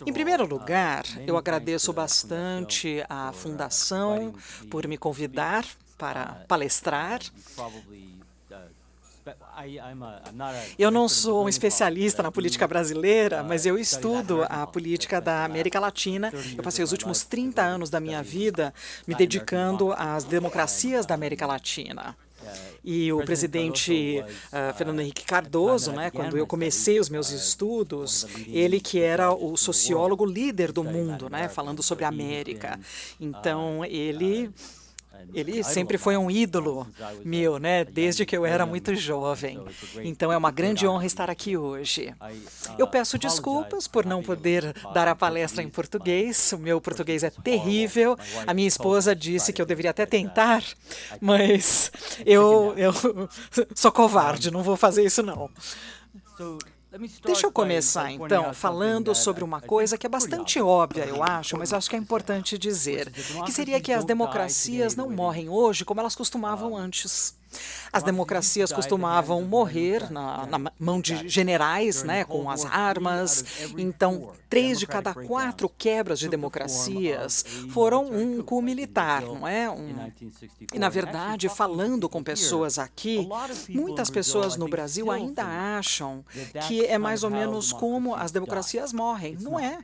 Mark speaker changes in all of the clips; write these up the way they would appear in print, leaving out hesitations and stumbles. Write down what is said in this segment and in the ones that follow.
Speaker 1: Em primeiro lugar, eu agradeço bastante à Fundação por me convidar para palestrar. Eu não sou um especialista na política brasileira, mas eu estudo a política da América Latina. Eu passei os últimos 30 anos da minha vida me dedicando às democracias da América Latina. E o presidente Fernando Henrique Cardoso, quando eu comecei os meus estudos, ele que era o sociólogo líder do mundo, falando sobre a América. Então, ele sempre foi um ídolo meu, desde que eu era muito jovem. Então é uma grande honra estar aqui hoje. Eu peço desculpas por não poder dar a palestra em português. O meu português é terrível. A minha esposa disse que eu deveria até tentar, mas eu sou covarde, não vou fazer isso não. Deixa eu começar, então, falando sobre uma coisa que é bastante óbvia, eu acho, mas acho que é importante dizer, que seria que as democracias não morrem hoje como elas costumavam antes. As democracias costumavam morrer na mão de generais, com as armas. Então, 3 de cada 4 quebras de democracias foram um coup militar, não é? E, na verdade, falando com pessoas aqui, muitas pessoas no Brasil ainda acham que é mais ou menos como as democracias morrem. Não é.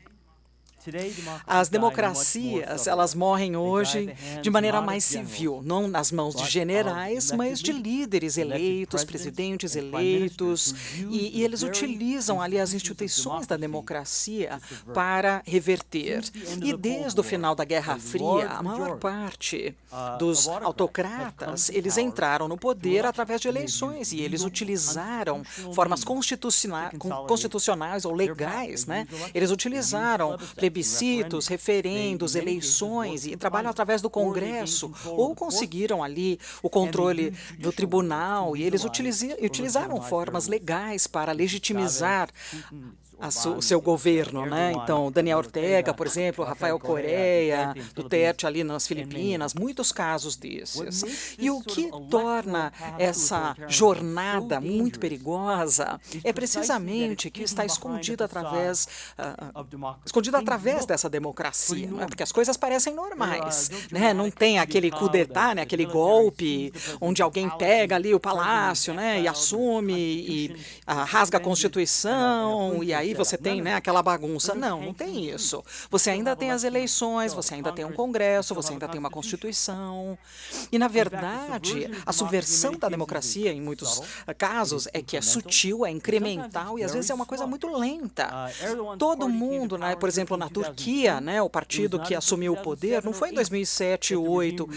Speaker 1: As democracias, elas morrem hoje de maneira mais civil, não nas mãos de generais, mas de líderes eleitos, presidentes eleitos, e eles utilizam ali as instituições da democracia para reverter. E desde o final da Guerra Fria, a maior parte dos autocratas, eles entraram no poder através de eleições, e eles utilizaram formas constitucionais ou legais, Eles utilizaram plebiscitos, referendos, eleições e trabalham através do Congresso ou conseguiram ali o controle do tribunal e eles utilizaram formas legais para legitimizar o seu governo, Então, Daniel Ortega, por exemplo, Rafael Correa, Duterte ali nas Filipinas, muitos casos desses. E o que torna essa jornada muito perigosa é precisamente que está escondido através dessa democracia, porque as coisas parecem normais, Não tem aquele coup d'etat, aquele golpe onde alguém pega ali o palácio, e assume e rasga a Constituição e aí você tem aquela bagunça. Não tem isso. Você ainda tem as eleições, você ainda tem um Congresso, você ainda tem uma Constituição. E, na verdade, a subversão da democracia, em muitos casos, é que é sutil, é incremental e, às vezes, é uma coisa muito lenta. Todo mundo, por exemplo, na Turquia, o partido que assumiu o poder, não foi em 2007, 2008,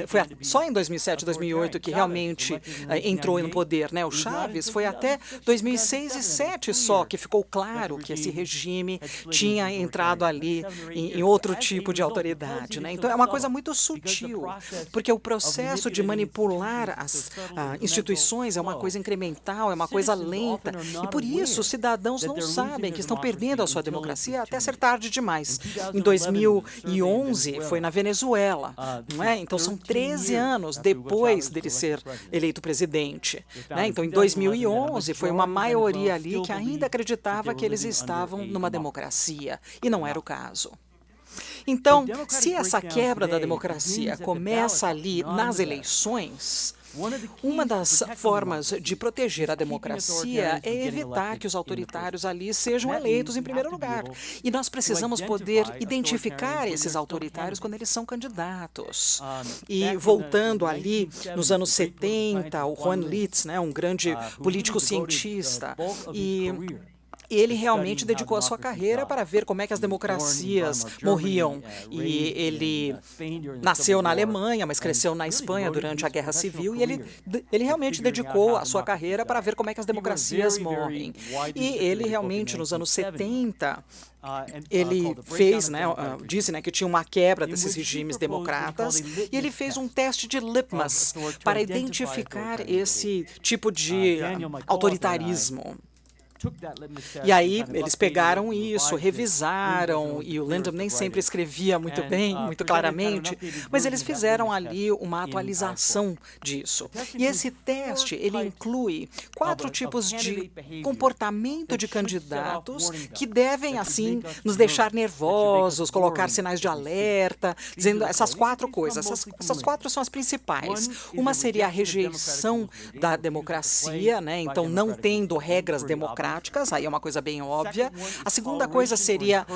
Speaker 1: foi só em 2007, 2008 que realmente entrou no poder, O Chávez foi até 2006 e 2007 só que ficou claro que esse regime tinha entrado ali em outro tipo de autoridade, Então é uma coisa muito sutil, porque o processo de manipular as instituições é uma coisa incremental, é uma coisa lenta, e por isso os cidadãos não sabem que estão perdendo a sua democracia até ser tarde demais. Em 2011 foi na Venezuela, não é? Então são 13 anos depois dele ser eleito presidente, Então em 2011 foi uma maioria ali que ainda acreditava que eles estavam numa democracia, e não era o caso. Então, se essa quebra da democracia começa ali nas eleições, uma das formas de proteger a democracia é evitar que os autoritários ali sejam eleitos em primeiro lugar. E nós precisamos poder identificar esses autoritários quando eles são candidatos. E voltando ali nos anos 70, o Juan Litz, um grande político cientista, e ele realmente dedicou a sua carreira para ver como é que as democracias morriam. E ele nasceu na Alemanha, mas cresceu na Espanha durante a Guerra Civil, e ele realmente dedicou a sua carreira para ver como é que as democracias morrem. E ele realmente, nos anos 70, ele fez, disse que tinha uma quebra desses regimes democratas, e ele fez um teste de litmus para identificar esse tipo de autoritarismo. E aí eles pegaram isso, revisaram, e o Lyndon nem sempre escrevia muito bem, muito claramente, mas eles fizeram ali uma atualização disso. E esse teste, ele inclui 4 tipos de comportamento de candidatos que devem, assim, nos deixar nervosos, colocar sinais de alerta, dizendo essas 4 coisas. Essas 4 são as principais. Uma seria a rejeição da democracia, né? Então, não tendo regras democráticas, aí é uma coisa bem óbvia. A segunda coisa seria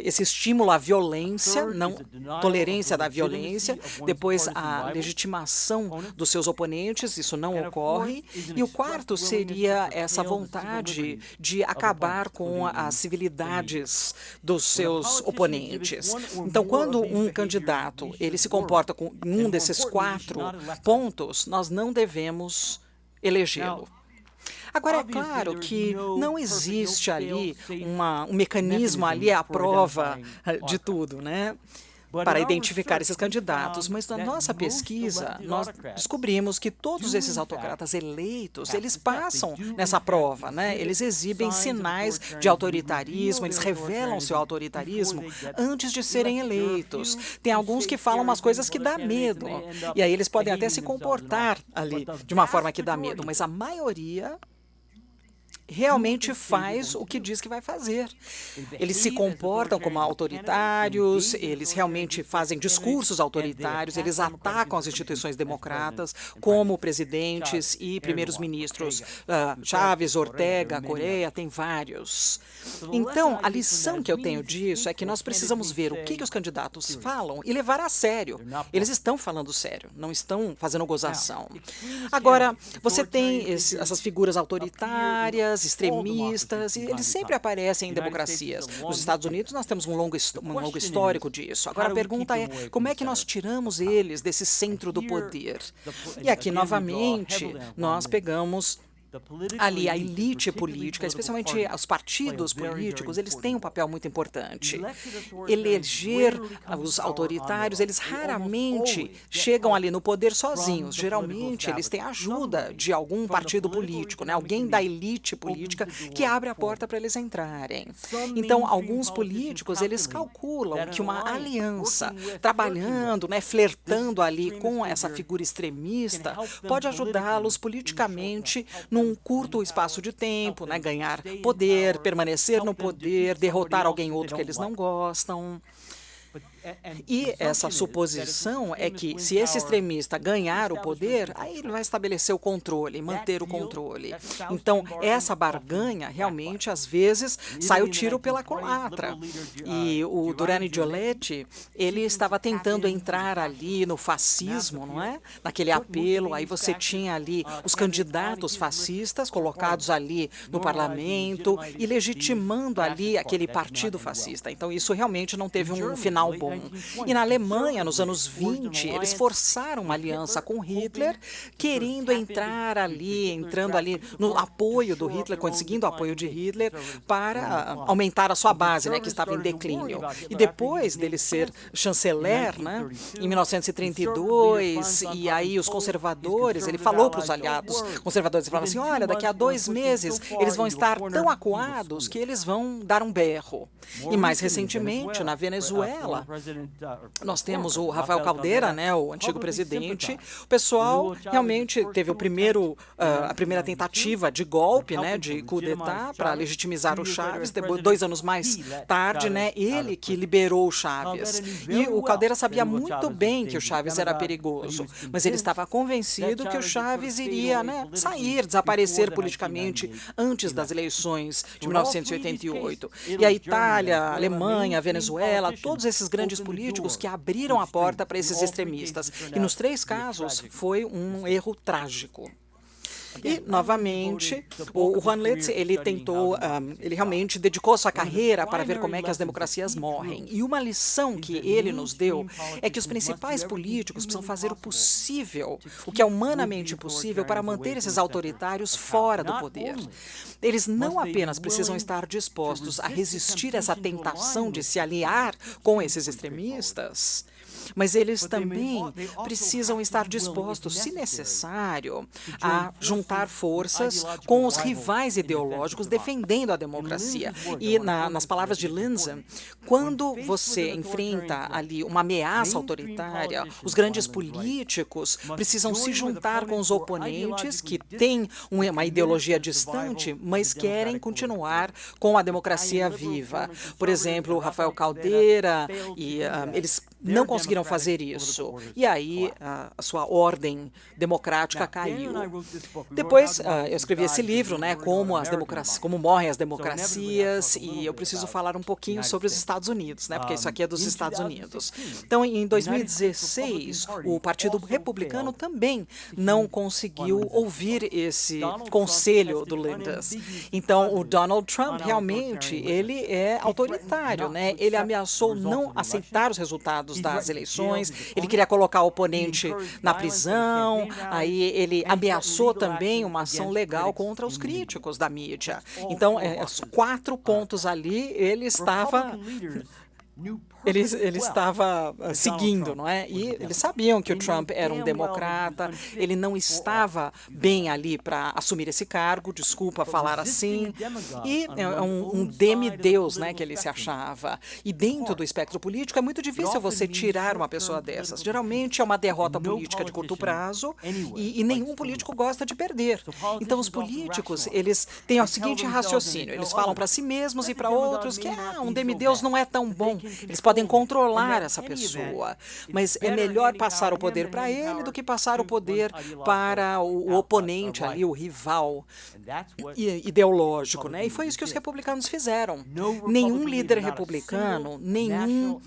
Speaker 1: esse estímulo à violência, não tolerância da violência. Depois, a legitimação dos seus oponentes, isso não ocorre. E o quarto seria essa vontade de acabar com as civilidades dos seus oponentes. Então, quando um candidato ele se comporta com um desses 4 pontos, nós não devemos elegê-lo. Agora, é claro que não existe ali um mecanismo ali à prova de tudo, né? Para identificar esses candidatos, mas na nossa pesquisa, nós descobrimos que todos esses autocratas eleitos, eles passam nessa prova, né? Eles exibem sinais de autoritarismo, eles revelam seu autoritarismo antes de serem eleitos. Tem alguns que falam umas coisas que dá medo, e aí eles podem até se comportar ali de uma forma que dá medo, mas a maioria realmente faz o que diz que vai fazer. Eles se comportam como autoritários, eles realmente fazem discursos autoritários, eles atacam as instituições democratas, como presidentes e primeiros ministros. Chávez, Ortega, Correia, tem vários. Então, a lição que eu tenho disso é que nós precisamos ver o que os candidatos falam e levar a sério. Eles estão falando sério, não estão fazendo gozação. Agora, você tem essas figuras autoritárias, extremistas, e eles sempre aparecem em democracias. Nos Estados Unidos, nós temos um longo histórico disso. Agora, a pergunta é, como é que nós tiramos eles desse centro do poder? E aqui, novamente, nós pegamos ali a elite política, especialmente os partidos políticos, eles têm um papel muito importante. Eleger os autoritários, eles raramente chegam ali no poder sozinhos. Geralmente, eles têm ajuda de algum partido político, né? Alguém da elite política que abre a porta para eles entrarem. Então, alguns políticos, eles calculam que uma aliança, trabalhando, né, flertando ali com essa figura extremista, pode ajudá-los politicamente num curto espaço de tempo, né, ganhar poder, permanecer no poder, derrotar alguém outro que eles não gostam. E essa suposição é que, se esse extremista ganhar o poder, aí ele vai estabelecer o controle, manter o controle. Então, essa barganha, realmente, às vezes, sai o tiro pela culatra. E o Durani Gioletti, ele estava tentando entrar ali no fascismo, não é? Naquele apelo, aí você tinha ali os candidatos fascistas colocados ali no parlamento e legitimando ali aquele partido fascista. Então, isso realmente não teve um final bom. E na Alemanha, nos anos 20, eles forçaram uma aliança com Hitler, querendo entrando ali no apoio do Hitler, conseguindo o apoio de Hitler para aumentar a sua base, né, que estava em declínio. E depois dele ser chanceler, né, em 1932, e aí os conservadores, ele falou para os aliados conservadores, ele falava assim, olha, daqui a 2 meses eles vão estar tão acuados que eles vão dar um berro. E mais recentemente, na Venezuela, nós temos o Rafael Caldera, né, o antigo presidente. O pessoal realmente teve a primeira tentativa de golpe, né, de coup d'etat, para legitimizar o Chávez. Depois, 2 anos mais tarde, né, ele que liberou o Chávez. E o Caldera sabia muito bem que o Chávez era perigoso, mas ele estava convencido que o Chávez iria, né, sair, desaparecer politicamente antes das eleições de 1988. E a Itália, a Alemanha, a Venezuela, todos esses grandes políticos que abriram a porta para esses extremistas. E nos 3 casos foi um erro trágico. E, novamente, o Juan Letts, ele tentou, ele realmente dedicou sua carreira para ver como é que as democracias morrem. E uma lição que ele nos deu é que os principais políticos precisam fazer o possível, o que é humanamente possível, para manter esses autoritários fora do poder. Eles não apenas precisam estar dispostos a resistir a essa tentação de se aliar com esses extremistas, mas eles também precisam estar dispostos, se necessário, a juntar forças com os rivais ideológicos defendendo a democracia. E nas palavras de Lindsay, quando você enfrenta ali uma ameaça autoritária, os grandes políticos precisam se juntar com os oponentes que têm uma ideologia distante, mas querem continuar com a democracia viva. Por exemplo, Rafael Caldeira, eles não conseguiram fazer isso. E aí a sua ordem democrática caiu. Depois eu escrevi esse livro, né, como morrem as democracias, e eu preciso falar um pouquinho sobre os Estados Unidos, né, porque isso aqui é dos Estados Unidos. Então, em 2016, o Partido Republicano também não conseguiu ouvir esse conselho do Lindsay. Então, o Donald Trump realmente ele é autoritário, né? Ele ameaçou não aceitar os resultados das eleições, ele queria colocar o oponente na prisão, aí ele ameaçou também uma ação legal contra os críticos da mídia. Então, os 4 pontos ali, ele estava seguindo, não é? E eles sabiam que o Trump era um democrata, ele não estava bem ali para assumir esse cargo, desculpa falar assim, e é um demideus, né, que ele se achava. E dentro do espectro político é muito difícil você tirar uma pessoa dessas. Geralmente é uma derrota política de curto prazo e nenhum político gosta de perder. Então os políticos, eles têm o seguinte raciocínio, eles falam para si mesmos e para outros que um demideus não é tão bom. Eles podem controlar essa pessoa, mas é melhor passar o poder para ele do que passar o poder para o oponente ali, o rival ideológico, né? E foi isso que os republicanos fizeram. Nenhum líder republicano, nenhum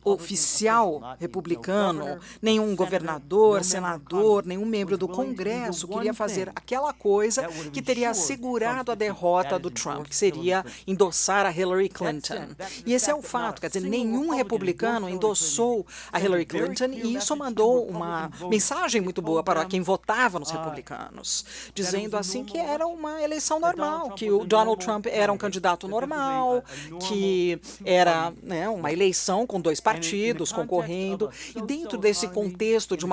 Speaker 1: oficial republicano, nenhum governador, senador, nenhum membro do Congresso queria fazer aquela coisa que teria assegurado a derrota do Trump, que seria endossar a Hillary Clinton. E esse é o fato, quer dizer, nenhum republicano endossou a Hillary Clinton e isso mandou uma mensagem muito boa para quem votava nos republicanos, dizendo assim que era uma eleição normal, que o Donald Trump era um candidato normal, que era, né, uma eleição com 2 partidos concorrendo, e dentro desse contexto de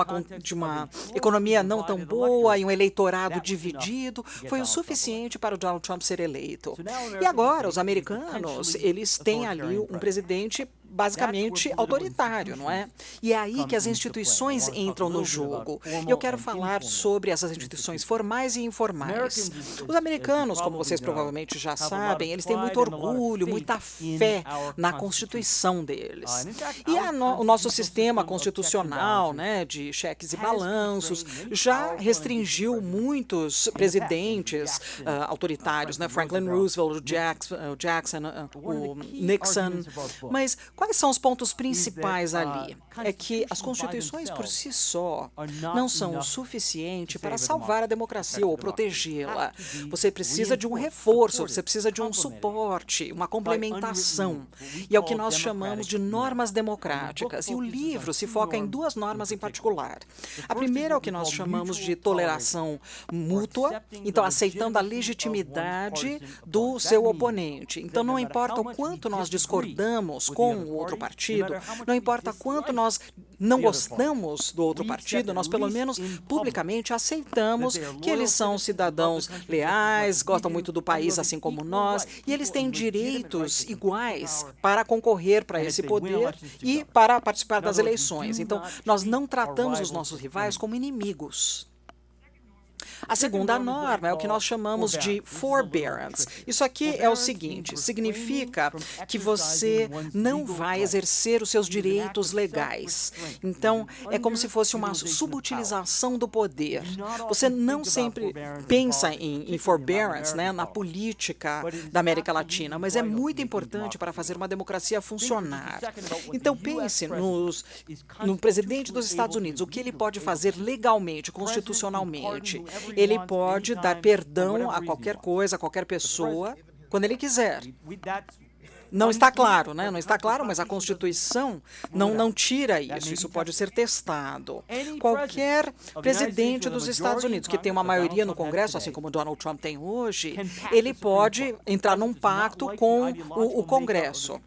Speaker 1: uma economia não tão boa e um eleitorado dividido, foi o suficiente para o Donald Trump ser eleito. E agora, os americanos, eles têm ali um presidente basicamente autoritário, não é? E é aí que as instituições entram no jogo. E eu quero falar sobre essas instituições formais e informais. Os americanos, como vocês provavelmente já sabem, eles têm muito orgulho, muita fé na Constituição deles. E o nosso sistema constitucional, né, de cheques e balanços, já restringiu muitos presidentes autoritários, né? Franklin Roosevelt, o Jackson, o Nixon. Mas quais são os pontos principais ali? É que as constituições por si só não são o suficiente para salvar a democracia ou protegê-la. Você precisa de um reforço, você precisa de um suporte, uma complementação. E é o que nós chamamos de normas democráticas. E o livro se foca em 2 normas em particular. A primeira é o que nós chamamos de toleração mútua, então aceitando a legitimidade do seu oponente. Então não importa o quanto nós discordamos com o outro partido, não importa quanto nós não gostamos do outro partido, nós pelo menos publicamente aceitamos que eles são cidadãos leais, gostam muito do país assim como nós, e eles têm direitos iguais para concorrer para esse poder e para participar das eleições. Então, nós não tratamos os nossos rivais como inimigos. A segunda norma é o que nós chamamos de forbearance. Isso aqui é o seguinte, significa que você não vai exercer os seus direitos legais. Então, é como se fosse uma subutilização do poder. Você não sempre pensa em forbearance, né, na política da América Latina, mas é muito importante para fazer uma democracia funcionar. Então, pense no presidente dos Estados Unidos, o que ele pode fazer legalmente, constitucionalmente. Ele pode dar perdão a qualquer coisa, a qualquer pessoa, quando ele quiser. Não está claro, né? Não está claro, mas a Constituição não tira isso. Isso pode ser testado. Qualquer presidente dos Estados Unidos que tem uma maioria no Congresso, assim como Donald Trump tem hoje, ele pode entrar num pacto com o Congresso.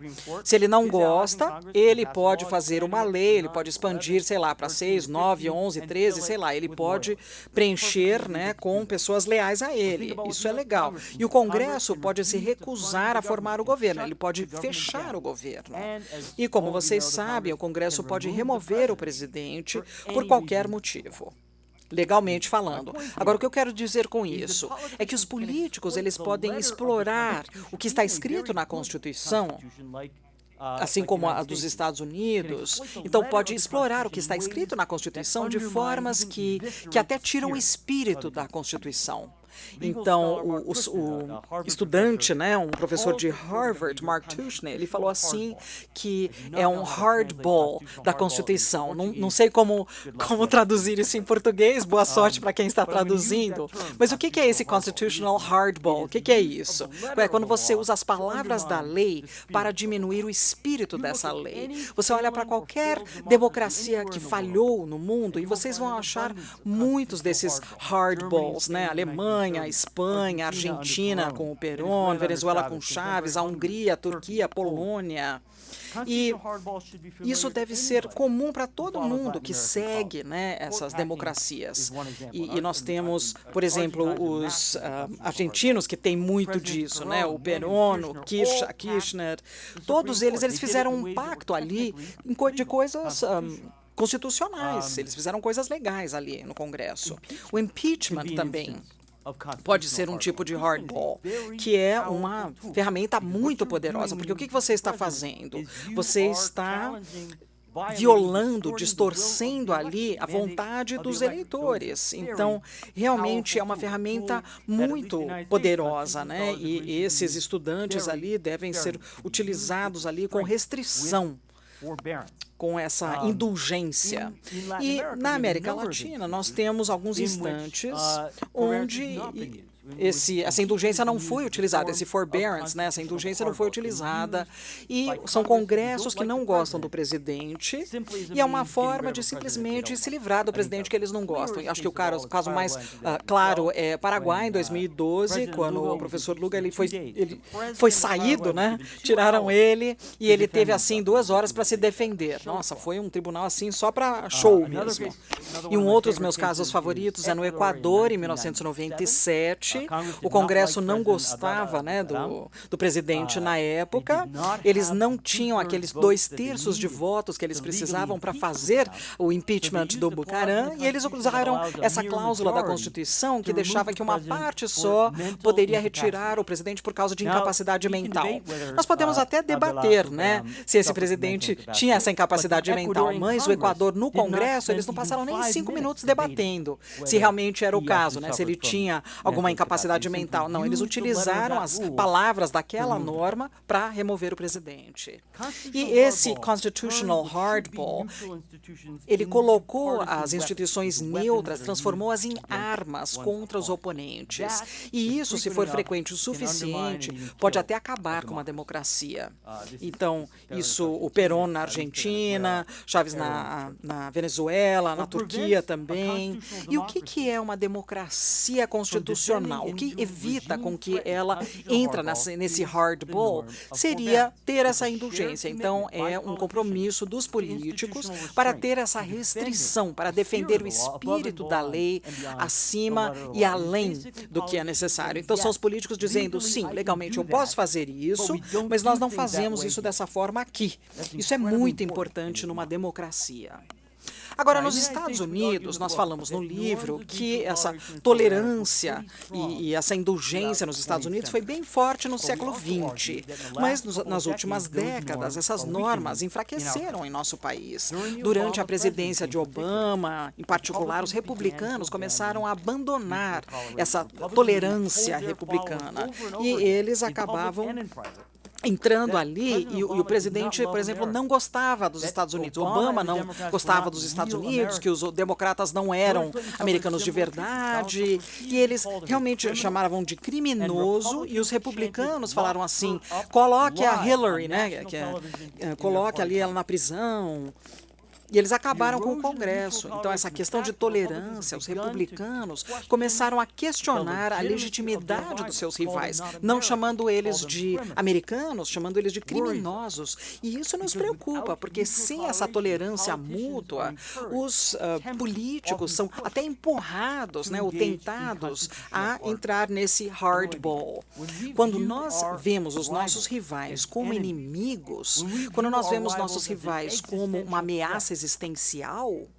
Speaker 1: Se ele não gosta, ele pode fazer uma lei, ele pode expandir, sei lá, para 6, 9, 11, 13, sei lá, ele pode preencher, né, com pessoas leais a ele. Isso é legal. E o Congresso pode se recusar a formar o governo, ele pode fechar o governo. E como vocês sabem, o Congresso pode remover o presidente por qualquer motivo, legalmente falando. Agora, o que eu quero dizer com isso é que os políticos, eles podem explorar o que está escrito na Constituição, assim como a dos Estados Unidos, então pode explorar o que está escrito na Constituição de formas que até tiram o espírito da Constituição. Então, o estudante, né, um professor de Harvard, Mark Tushnet, ele falou assim que é um hardball da Constituição. Não sei como traduzir isso em português, boa sorte para quem está traduzindo. Mas o que é esse constitutional hardball? O que é isso? É quando você usa as palavras da lei para diminuir o espírito dessa lei. Você olha para qualquer democracia que falhou no mundo e vocês vão achar muitos desses hardballs, né? Alemanha, Espanha, Argentina com o Perón, Venezuela com Chávez, a Hungria, a Turquia, a Polônia. E isso deve ser comum para todo mundo que segue, né, essas democracias. E nós temos, por exemplo, os argentinos que têm muito disso, né, o Perón, o Kirchner, todos eles fizeram um pacto ali de coisas constitucionais, eles fizeram coisas legais ali no Congresso. O impeachment também pode ser um tipo de hardball, que é uma ferramenta muito poderosa, porque o que você está fazendo? Você está violando, distorcendo ali a vontade dos eleitores. Então, realmente é uma ferramenta muito poderosa, né? E esses estudantes ali devem ser utilizados ali com restrição, com essa indulgência. E na América Latina, nós temos alguns instantes onde essa indulgência não foi utilizada, esse forbearance, né, essa indulgência não foi utilizada, e são congressos que não gostam do presidente, e é uma forma de simplesmente se livrar do presidente que eles não gostam. Acho que o caso mais claro é Paraguai, em 2012, quando o professor Lula ele foi saído, né, tiraram ele, e ele teve, assim, 2 horas para se defender. Nossa, foi um tribunal, assim, só para show mesmo. E um outro dos meus casos favoritos é no Equador, em 1997, o Congresso não gostava, né, do presidente na época, eles não tinham aqueles 2/3 de votos que eles precisavam para fazer o impeachment do Bucaram, e eles usaram essa cláusula da Constituição que deixava que uma parte só poderia retirar o presidente por causa de incapacidade mental. Nós podemos até debater, né, se esse presidente tinha essa incapacidade mental, mas o Equador, no Congresso, eles não passaram nem 5 minutos debatendo se realmente era o caso, né, se ele tinha alguma incapacidade mental. Não, eles utilizaram as palavras daquela norma para remover o presidente. E esse constitutional hardball, ele colocou as instituições neutras, transformou-as em armas contra os oponentes. E isso, se for frequente o suficiente, pode até acabar com uma democracia. Então, isso, o Perón na Argentina, Chávez na Venezuela, na Turquia também. E o que é uma democracia constitucional? O que evita com que ela entre nesse hardball seria ter essa indulgência. Então, é um compromisso dos políticos para ter essa restrição, para defender o espírito da lei acima e além do que é necessário. Então, são os políticos dizendo, sim, legalmente eu posso fazer isso, mas nós não fazemos isso dessa forma aqui. Isso é muito importante numa democracia. Agora, nos Estados Unidos, nós falamos no livro que essa tolerância e essa indulgência nos Estados Unidos foi bem forte no século XX, mas nas últimas décadas, essas normas enfraqueceram em nosso país. Durante a presidência de Obama, em particular, os republicanos começaram a abandonar essa tolerância republicana e eles acabavam entrando ali, e o presidente, por exemplo, não gostava dos Estados Unidos. Obama não gostava dos Estados Unidos, que os democratas não eram americanos de verdade, e eles realmente chamavam de criminoso, e os republicanos falaram assim, coloque a Hillary, né, coloque ali ela na prisão. E eles acabaram com o Congresso. Então, essa questão de tolerância, os republicanos começaram a questionar a legitimidade dos seus rivais, não chamando eles de americanos, chamando eles de criminosos. E isso nos preocupa, porque sem essa tolerância mútua, os políticos são até empurrados, né, ou tentados a entrar nesse hardball. Quando nós vemos os nossos rivais como inimigos, quando nós vemos nossos rivais como uma ameaça existencial,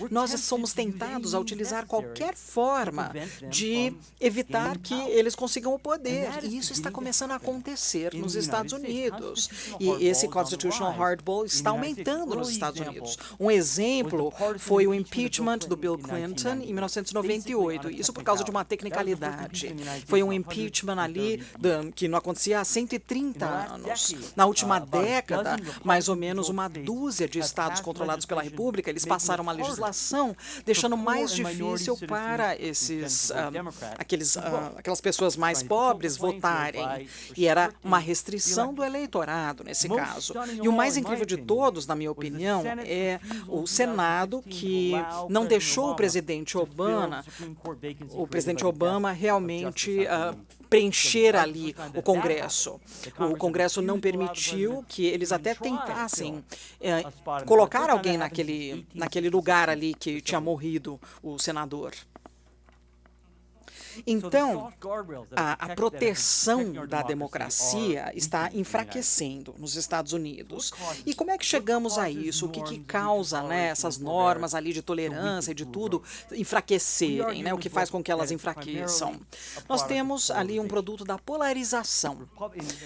Speaker 1: nós somos tentados a utilizar qualquer forma de evitar que eles consigam o poder. E isso está começando a acontecer nos Estados Unidos. E esse constitutional hardball está aumentando nos Estados Unidos. Um exemplo foi o impeachment do Bill Clinton em 1998. Isso por causa de uma tecnicalidade. Foi um impeachment ali que não acontecia há 130 anos. Na última década, mais ou menos uma dúzia de estados controlados pela República, eles passaram uma legislação deixando mais difícil para aquelas pessoas mais pobres votarem. E era uma restrição do eleitorado nesse caso. E o mais incrível de todos, na minha opinião, é o Senado, que não deixou o presidente Obama realmente preencher ali o Congresso. O Congresso não permitiu que eles até tentassem colocar alguém naquele lugar ali que tinha morrido o senador. Então, a proteção da democracia está enfraquecendo nos Estados Unidos. E como é que chegamos a isso? O que causa, né, essas normas ali de tolerância e de tudo enfraquecerem, né? O que faz com que elas enfraqueçam? Nós temos ali um produto da polarização.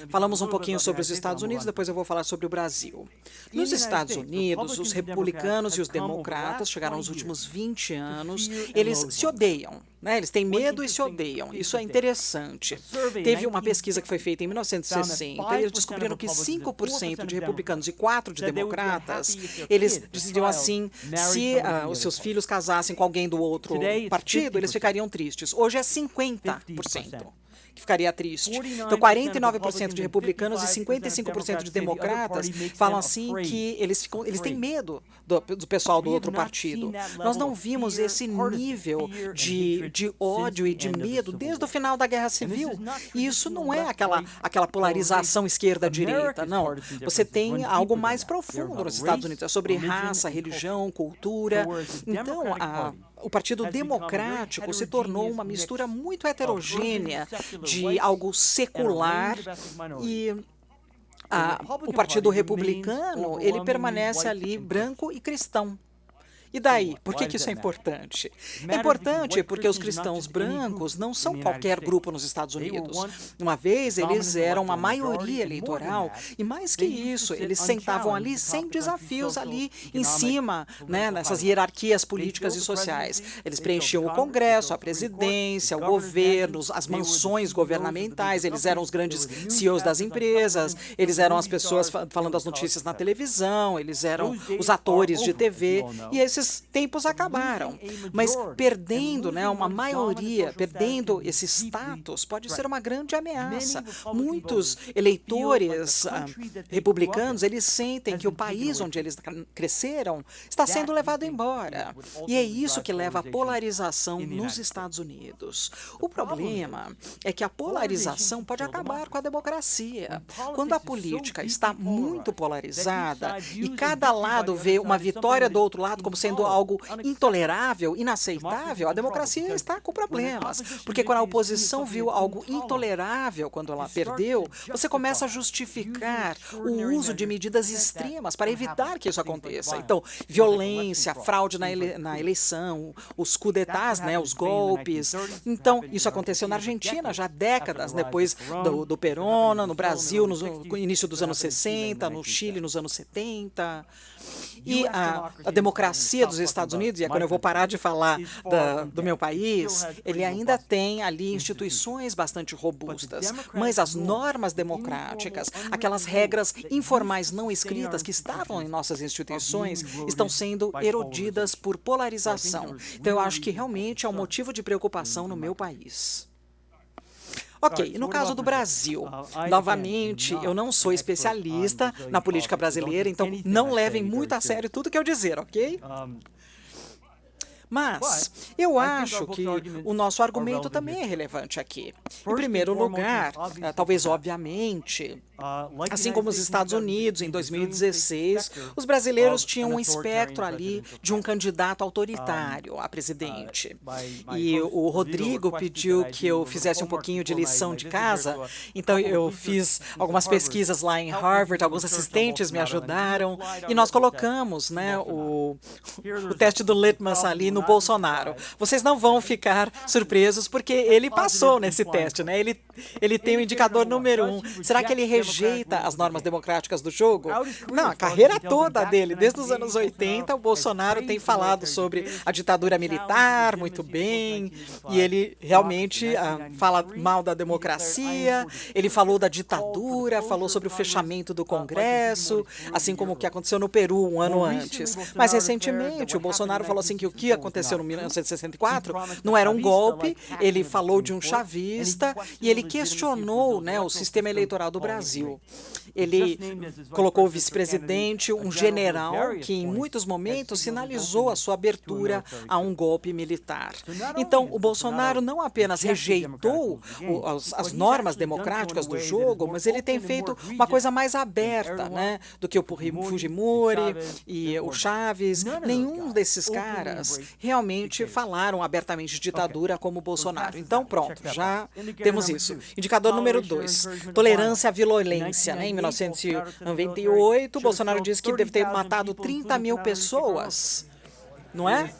Speaker 1: Falamos um pouquinho sobre os Estados Unidos, depois eu vou falar sobre o Brasil. Nos Estados Unidos, os republicanos e os democratas chegaram nos últimos 20 anos, eles se odeiam, né? Eles têm medo e se odeiam. Isso é interessante. Teve uma pesquisa que foi feita em 1960 e eles descobriram que 5% de republicanos e 4% de democratas, eles decidiam assim, se os seus filhos casassem com alguém do outro partido, eles ficariam tristes. Hoje é 50%. Que ficaria triste. Então, 49% de republicanos e 55% de democratas falam assim que eles têm medo do pessoal do outro partido. Nós não vimos esse nível de ódio e de medo desde o final da Guerra Civil. E isso não é aquela polarização esquerda-direita, não. Você tem algo mais profundo nos Estados Unidos. É sobre raça, religião, cultura. Então, o Partido Democrático se tornou uma mistura muito heterogênea de algo secular e o Partido Republicano, ele permanece ali branco e cristão. E daí? Por que isso é importante? É importante porque os cristãos brancos não são qualquer grupo nos Estados Unidos. Uma vez, eles eram uma maioria eleitoral, e mais que isso, eles sentavam ali sem desafios ali em cima, né, nessas hierarquias políticas e sociais. Eles preenchiam o Congresso, a presidência, o governo, as mansões governamentais, eles eram os grandes CEOs das empresas, eles eram as pessoas falando as notícias na televisão, eles eram os atores de TV, e esses tempos acabaram, mas perdendo, né, uma maioria, perdendo esse status, pode ser uma grande ameaça. Muitos eleitores republicanos, eles sentem que o país onde eles cresceram está sendo levado embora. E é isso que leva à polarização nos Estados Unidos. O problema é que a polarização pode acabar com a democracia. Quando a política está muito polarizada e cada lado vê uma vitória do outro lado como sendo algo intolerável, inaceitável, a democracia está com problemas. Porque quando a oposição viu algo intolerável quando ela perdeu, você começa a justificar o uso de medidas extremas para evitar que isso aconteça. Então, violência, fraude na eleição, os coup d'etats, né, os golpes. Então, isso aconteceu na Argentina já há décadas, depois do Perón, no Brasil no início dos anos 60, no Chile nos anos 70. E a democracia democracia dos Estados Unidos, e é quando eu vou parar de falar do meu país, ele ainda tem ali instituições bastante robustas, mas as normas democráticas, aquelas regras informais não escritas que estavam em nossas instituições, estão sendo erodidas por polarização. Então, eu acho que realmente é um motivo de preocupação no meu país. Ok, e no caso do Brasil, novamente, eu não sou especialista na política brasileira, então não levem muito a sério tudo que eu dizer, ok? Mas eu acho que o nosso argumento também é relevante aqui. Em primeiro lugar, talvez obviamente, assim como os Estados Unidos em 2016, os brasileiros tinham um espectro ali de um candidato autoritário a presidente. E o Rodrigo pediu que eu fizesse um pouquinho de lição de casa, então eu fiz algumas pesquisas lá em Harvard, alguns assistentes me ajudaram, e nós colocamos, né, o teste do Litmus ali no Bolsonaro. Vocês não vão ficar surpresos, porque ele passou nesse teste, né? Ele tem o indicador número 1. Será que ele rejeita as normas democráticas do jogo? Não, a carreira toda dele, desde os anos 80, o Bolsonaro tem falado sobre a ditadura militar muito bem, e ele realmente fala mal da democracia, ele falou da ditadura, falou sobre o fechamento do Congresso, assim como o que aconteceu no Peru um ano antes. Mas recentemente o Bolsonaro falou assim que o que aconteceu em 1964 não era um golpe, ele falou de um chavista e ele questionou, né, o sistema eleitoral do Brasil. Ele colocou o vice-presidente, um general que em muitos momentos sinalizou a sua abertura a um golpe militar. Então, o Bolsonaro não apenas rejeitou as normas democráticas do jogo, mas ele tem feito uma coisa mais aberta, né, do que o Fujimori e o Chaves. Nenhum desses caras realmente falaram abertamente de ditadura como o Bolsonaro. Então, pronto, já temos isso. Indicador número 2, tolerância à violência, né? Em 1998, Bolsonaro disse que deve ter matado 30 mil pessoas, não é?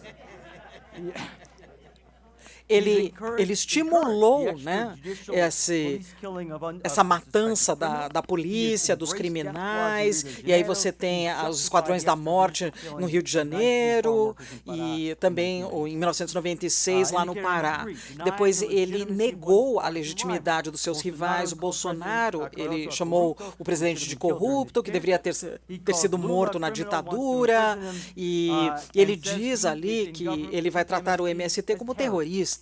Speaker 1: Ele estimulou, né, essa matança da polícia, dos criminais, e aí você tem os esquadrões da morte no Rio de Janeiro, e também em 1996 lá no Pará. Depois ele negou a legitimidade dos seus rivais, o Bolsonaro, ele chamou o presidente de corrupto, que deveria ter sido morto na ditadura, e ele diz ali que ele vai tratar o MST como terrorista.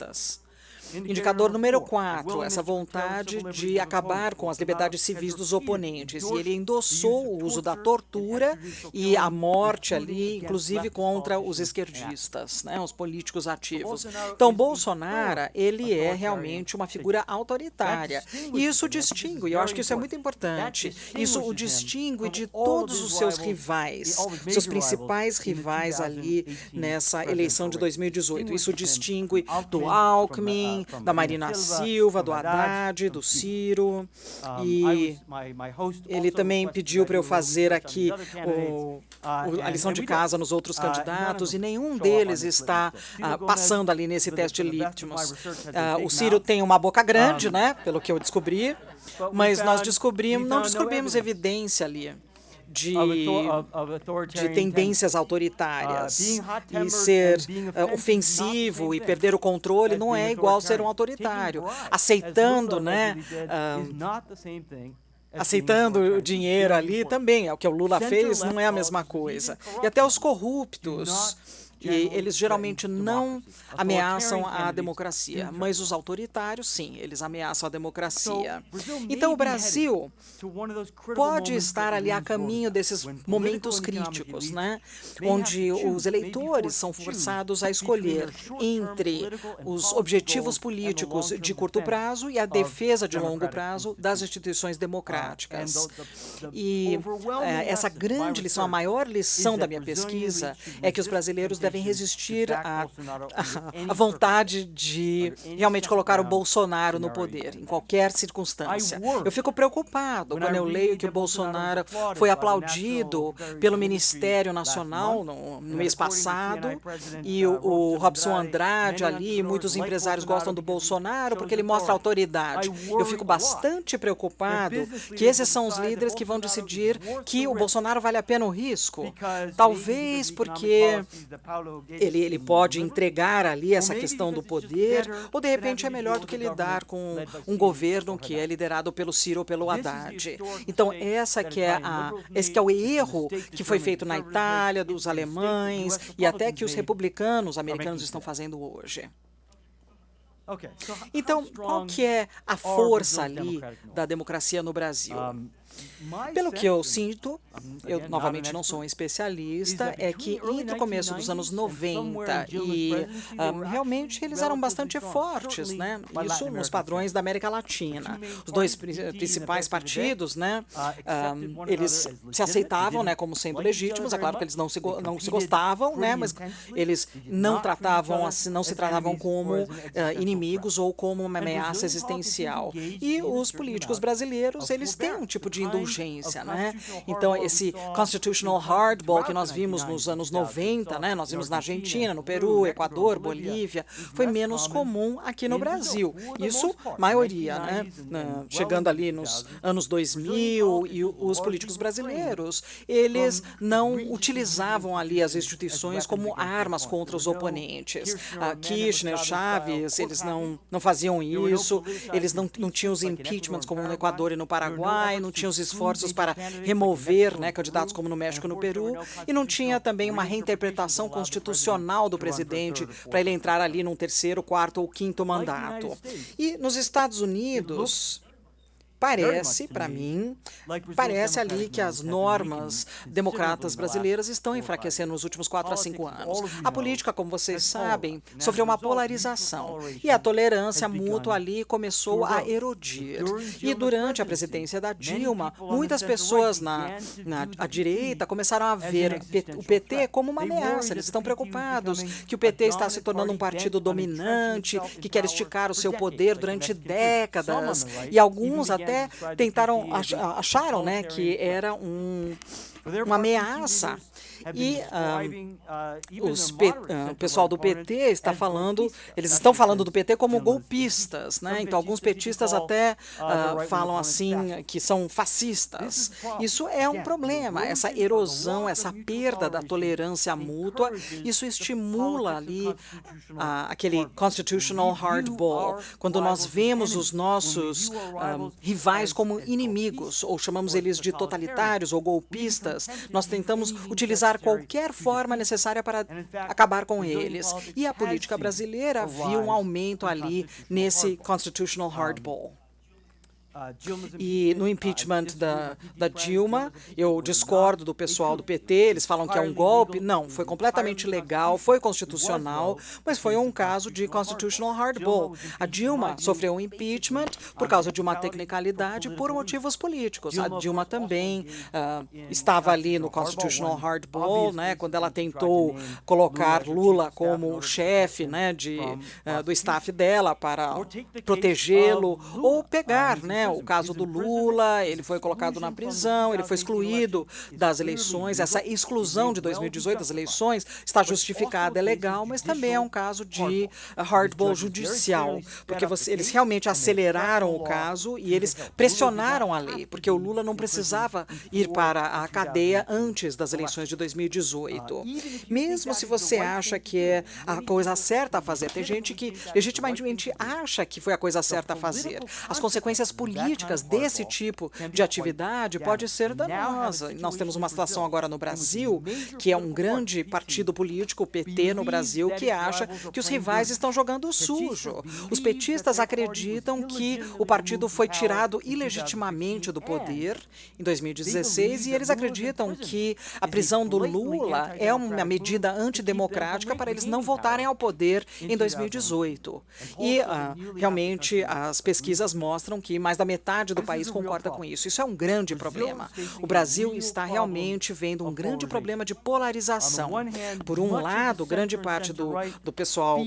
Speaker 1: Indicador número 4, essa vontade de acabar com as liberdades civis dos oponentes. E ele endossou o uso da tortura e a morte ali, inclusive contra os esquerdistas, né, os políticos ativos. Então, Bolsonaro, ele é realmente uma figura autoritária. E isso distingue, e eu acho que isso é muito importante, isso o distingue de todos os seus rivais, seus principais rivais ali nessa eleição de 2018. Isso distingue do Alckmin, da Marina Silva, do Haddad, do Ciro, e ele também pediu para eu fazer aqui a lição de casa nos outros candidatos, e nenhum deles está passando ali nesse teste Litmus. O Ciro tem uma boca grande, né, pelo que eu descobri, mas nós não descobrimos evidência ali de tendências autoritárias, e ser ofensivo e perder o controle não é igual ser um autoritário, aceitando, né, aceitando o dinheiro ali também, é o que o Lula fez, não é a mesma coisa. E até os corruptos, e eles geralmente não ameaçam a democracia, mas os autoritários, sim, eles ameaçam a democracia. Então, o Brasil pode estar ali a caminho desses momentos críticos, né, onde os eleitores são forçados a escolher entre os objetivos políticos de curto prazo e a defesa de longo prazo das instituições democráticas. E essa grande lição, a maior lição da minha pesquisa, é que os brasileiros devem resistir à vontade de realmente colocar o Bolsonaro no poder, em qualquer circunstância. Eu fico preocupado quando eu leio que o Bolsonaro foi aplaudido pelo Ministério Nacional no mês passado, e o Robson Andrade ali, muitos empresários gostam do Bolsonaro porque ele mostra autoridade. Eu fico bastante preocupado que esses são os líderes que vão decidir que o Bolsonaro vale a pena o risco. Talvez porque ele pode entregar ali essa questão do poder, ou de repente é melhor do que lidar com um governo que é liderado pelo Ciro ou pelo Haddad. Então esse que é o erro que foi feito na Itália, dos alemães, e até que os republicanos americanos estão fazendo hoje. Então, qual que é a força ali da democracia no Brasil? Pelo que eu sinto, eu novamente não sou um especialista, é que entre o começo dos anos 90 e realmente eles eram bastante fortes, né? Isso nos padrões da América Latina. Os dois principais partidos, né? Eles se aceitavam, né, como sendo legítimos. É claro que eles não se gostavam, né? Mas eles não se tratavam como inimigos ou como uma ameaça existencial. E os políticos brasileiros, eles têm um tipo de indulgência, né? Então, esse constitutional hardball que nós vimos nos anos 90, né? Nós vimos na Argentina, no Peru, Equador, Bolívia, foi menos comum aqui no Brasil. Isso, maioria, né? Chegando ali nos anos 2000, e os políticos brasileiros, eles não utilizavam ali as instituições como armas contra os oponentes. Kirchner, Chaves, eles não faziam isso, eles não tinham os impeachments como no Equador e no Paraguai, não tinham os esforços para remover, né, candidatos como no México e no Peru, e não tinha também uma reinterpretação constitucional do presidente para ele entrar ali num terceiro, quarto ou quinto mandato. E nos Estados Unidos, parece, para mim, parece ali que as normas democratas brasileiras estão enfraquecendo nos últimos 4 a 5 anos. A política, como vocês sabem, sofreu uma polarização e a tolerância mútua ali começou a erodir. E durante a presidência da Dilma, muitas pessoas à direita começaram a ver o PT como uma ameaça. Eles estão preocupados que o PT está se tornando um partido dominante, que quer esticar o seu poder durante décadas, e alguns até acharam, né, que era uma ameaça. E o pessoal do PT está falando, eles estão falando do PT como golpistas, né? Então alguns petistas até falam assim que são fascistas. Isso é um problema, essa erosão, essa perda da tolerância mútua, isso estimula ali aquele constitutional hardball, quando nós vemos os nossos rivais como inimigos, ou chamamos eles de totalitários ou golpistas, nós tentamos utilizar qualquer forma necessária para acabar com eles. E a política brasileira viu um aumento ali nesse constitutional hardball. E no impeachment da Dilma, eu discordo do pessoal do PT, eles falam que é um golpe. Não, foi completamente legal, foi constitucional, mas foi um caso de constitutional hardball. A Dilma sofreu um impeachment por causa de uma tecnicalidade por motivos políticos. A Dilma também estava ali no constitutional hardball, né, quando ela tentou colocar Lula como chefe, né, do staff dela para protegê-lo, ou pegar, né, o caso do Lula, ele foi colocado na prisão, ele foi excluído das eleições. Essa exclusão de 2018 das eleições está justificada, é legal, mas também é um caso de hardball judicial, porque eles realmente aceleraram o caso e eles pressionaram a lei, porque o Lula não precisava ir para a cadeia antes das eleições de 2018. Mesmo se você acha que é a coisa certa a fazer, tem gente que legitimamente acha que foi a coisa certa a fazer. As consequências políticas desse tipo de atividade pode ser danosa. Nós temos uma situação agora no Brasil, que é um grande partido político, o PT no Brasil, que acha que os rivais estão jogando sujo. Os petistas acreditam que o partido foi tirado ilegitimamente do poder em 2016 e eles acreditam que a prisão do Lula é uma medida antidemocrática para eles não voltarem ao poder em 2018. E realmente as pesquisas mostram que mais da a metade do país concorda com isso. Isso é um grande problema. O Brasil está realmente vendo um grande problema de polarização. Por um lado, grande parte do pessoal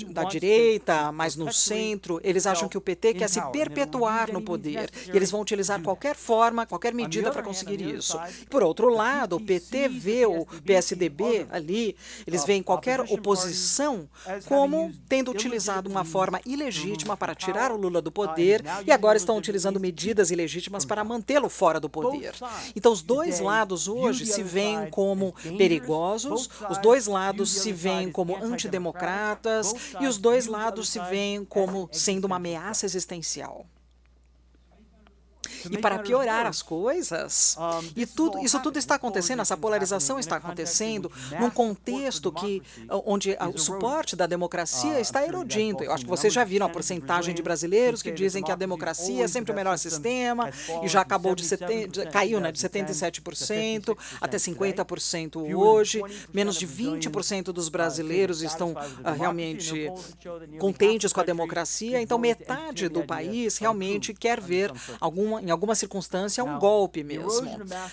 Speaker 1: da direita, mais no centro, eles acham que o PT quer se perpetuar no poder e eles vão utilizar qualquer forma, qualquer medida para conseguir isso. Por outro lado, o PT vê o PSDB ali, eles veem qualquer oposição como tendo utilizado uma forma ilegítima para tirar o Lula do poder e agora estão utilizando medidas ilegítimas para mantê-lo fora do poder. Então, os dois lados hoje se veem como perigosos, os dois lados se veem como antidemocratas e os dois lados se veem como sendo uma ameaça existencial. E para piorar as coisas, isso tudo está acontecendo, essa polarização está acontecendo num contexto onde o suporte da democracia está erodindo. Eu acho que vocês já viram a porcentagem de brasileiros que dizem que a democracia é sempre o melhor sistema e já acabou caiu, né, de 77% até 50% hoje. Menos de 20% dos brasileiros estão realmente contentes com a democracia. Então, metade do país realmente quer ver em alguma circunstância, um golpe mesmo.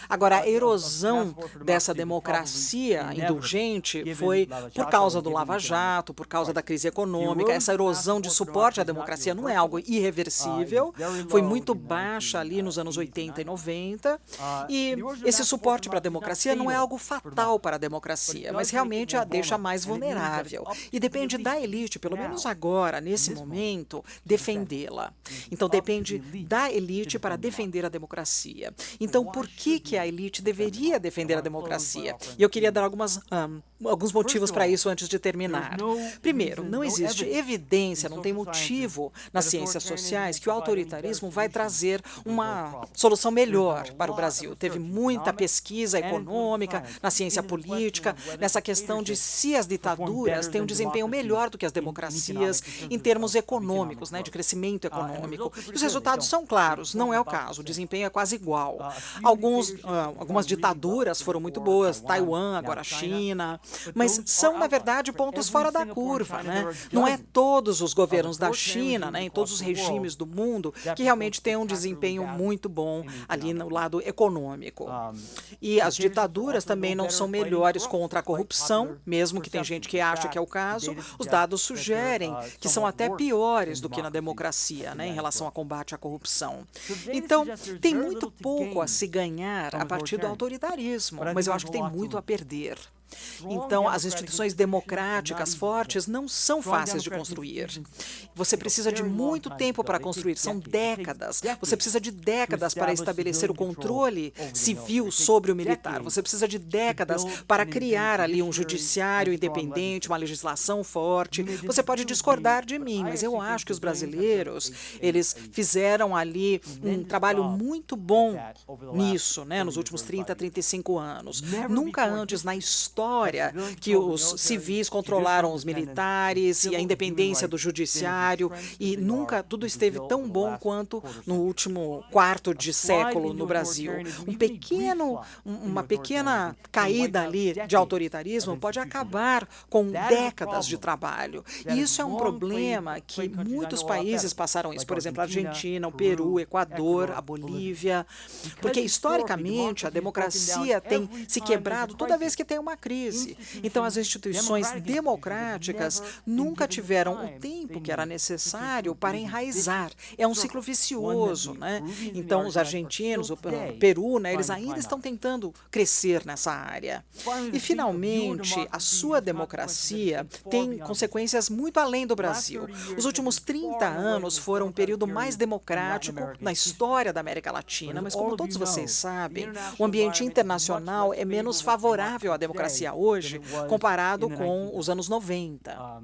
Speaker 1: Agora, a erosão dessa democracia indulgente foi por causa do Lava Jato, por causa da crise econômica. Essa erosão de suporte à democracia não é algo irreversível, foi muito baixa ali nos anos 80 e 90, e esse suporte para a democracia não é algo fatal para a democracia, mas realmente a deixa mais vulnerável. E depende da elite, pelo menos agora, nesse momento, defendê-la. Então, depende da elite para defender a democracia. Então, por que a elite deveria defender a democracia? E eu queria dar alguns motivos para isso antes de terminar. Primeiro, não existe evidência, não tem motivo nas ciências sociais que o autoritarismo vai trazer uma solução melhor para o Brasil. Teve muita pesquisa econômica, na ciência política, nessa questão de se as ditaduras têm um desempenho melhor do que as democracias em termos econômicos, né, de crescimento econômico. Os resultados são claros, não é o caso, o desempenho é quase igual. Algumas ditaduras foram muito boas, Taiwan, agora a China, mas são, na verdade, pontos fora da curva, né? Não é todos os governos da China, né, em todos os regimes do mundo, que realmente têm um desempenho muito bom ali no lado econômico. E as ditaduras também não são melhores contra a corrupção, mesmo que tem gente que acha que é o caso, os dados sugerem que são até piores do que na democracia, né, em relação ao combate à corrupção. Então, tem muito pouco a se ganhar a partir do autoritarismo, mas eu acho que tem muito a perder. Então, as instituições democráticas fortes não são fáceis de construir. Você precisa de muito tempo para construir, são décadas. Você precisa de décadas para estabelecer o controle civil sobre o militar. Você precisa de décadas para criar ali um judiciário independente, uma legislação forte. Você pode discordar de mim, mas eu acho que os brasileiros, eles fizeram ali um trabalho muito bom nisso, né, nos últimos 30, 35 anos. Nunca antes na história que os civis controlaram os militares e a independência do judiciário, e nunca tudo esteve tão bom quanto no último quarto de século no Brasil. Uma pequena caída ali de autoritarismo pode acabar com décadas de trabalho. E isso é um problema que muitos países passaram isso, por exemplo, a Argentina, o Peru, o Equador, a Bolívia, porque historicamente a democracia tem se quebrado toda vez que tem uma crise. Então, as instituições democráticas nunca tiveram o tempo que era necessário para enraizar. É um ciclo vicioso, né? Então, os argentinos, o Peru, né, eles ainda estão tentando crescer nessa área. E, finalmente, a sua democracia tem consequências muito além do Brasil. Os últimos 30 anos foram um período mais democrático na história da América Latina, mas, como todos vocês sabem, o ambiente internacional é menos favorável à democracia hoje, comparado com os anos 90.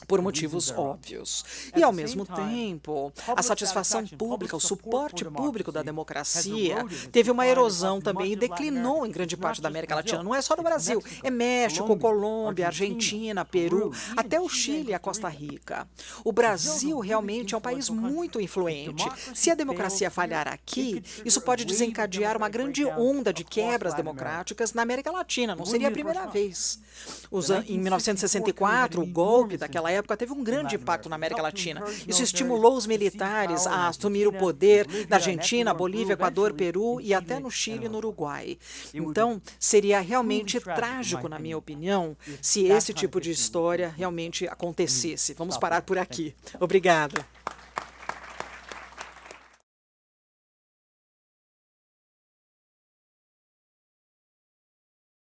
Speaker 1: Por motivos óbvios. E, ao mesmo tempo, a satisfação pública, o suporte público da democracia teve uma erosão também e declinou em grande parte da América Latina. Não é só no Brasil, é México, Colômbia, Argentina, Peru, até o Chile e a Costa Rica. O Brasil realmente é um país muito influente. Se a democracia falhar aqui, isso pode desencadear uma grande onda de quebras democráticas na América Latina. Não seria a primeira vez. Em 1964, o golpe daquela naquela época teve um grande impacto na América Latina. Isso estimulou os militares a assumir o poder na Argentina, Bolívia, Equador, Peru e até no Chile e no Uruguai. Então, seria realmente trágico, na minha opinião, se esse tipo de história realmente acontecesse. Vamos parar por aqui. Obrigada.